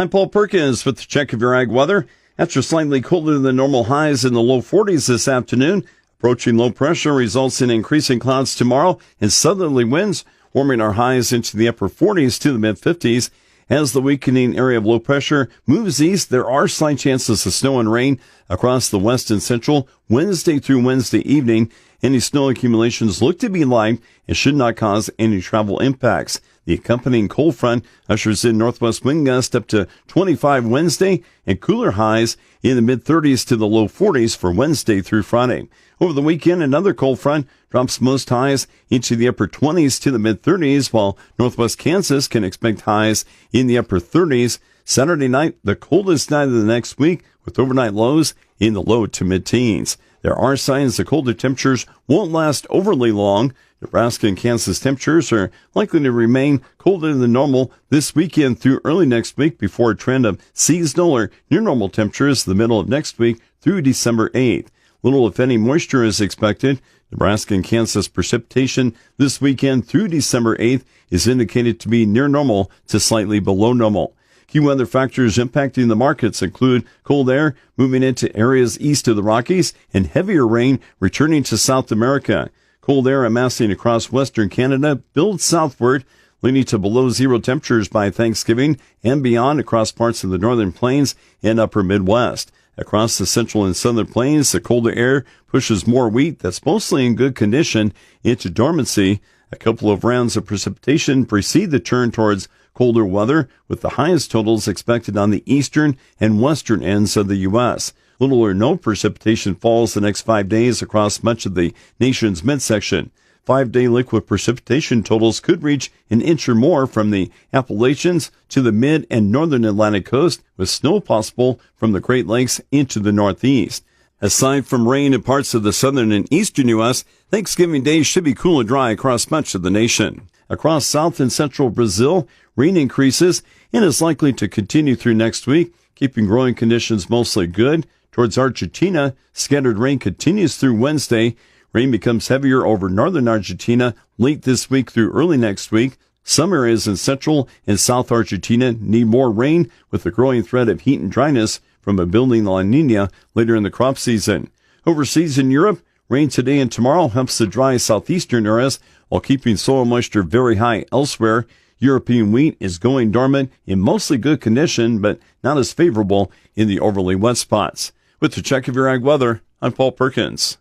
I'm Paul Perkins with the check of your ag weather. After slightly colder than normal highs in the low 40s this afternoon, approaching low pressure results in increasing clouds tomorrow and southerly winds, warming our highs into the upper 40s to the mid 50s. As the weakening area of low pressure moves east, there are slight chances of snow and rain across the west and central Wednesday through Wednesday evening. Any snow accumulations look to be light and should not cause any travel impacts. The accompanying cold front ushers in northwest wind gusts up to 25 Wednesday and cooler highs in the mid-30s to the low 40s for Wednesday through Friday. Over the weekend, another cold front drops most highs into the upper 20s to the mid-30s, while northwest Kansas can expect highs in the upper 30s. Saturday night, the coldest night of the next week, with overnight lows in the low to mid-teens. There are signs the colder temperatures won't last overly long. Nebraska and Kansas temperatures are likely to remain colder than normal this weekend through early next week before a trend of seasonal or near normal temperatures the middle of next week through December 8th. Little, if any, moisture is expected. Nebraska and Kansas precipitation this weekend through December 8th is indicated to be near normal to slightly below normal. Key weather factors impacting the markets include cold air moving into areas east of the Rockies and heavier rain returning to South America. Cold air amassing across western Canada builds southward, leading to below zero temperatures by Thanksgiving and beyond across parts of the northern plains and upper Midwest. Across the central and southern plains, the colder air pushes more wheat that's mostly in good condition into dormancy. A couple of rounds of precipitation precede the turn towards colder weather, with the highest totals expected on the eastern and western ends of the U.S. Little or no precipitation falls the next 5 days across much of the nation's midsection. 5-day liquid precipitation totals could reach an inch or more from the Appalachians to the mid and northern Atlantic coast, with snow possible from the Great Lakes into the northeast. Aside from rain in parts of the southern and eastern U.S., Thanksgiving Day should be cool and dry across much of the nation. Across south and central Brazil, rain increases and is likely to continue through next week, keeping growing conditions mostly good. Towards Argentina, scattered rain continues through Wednesday. Rain becomes heavier over northern Argentina late this week through early next week. Some areas in central and south Argentina need more rain, with the growing threat of heat and dryness from a building La Nina later in the crop season. Overseas in Europe, rain today and tomorrow helps the dry southeastern areas while keeping soil moisture very high elsewhere. European wheat is going dormant in mostly good condition, but not as favorable in the overly wet spots. With the check of your ag weather, I'm Paul Perkins.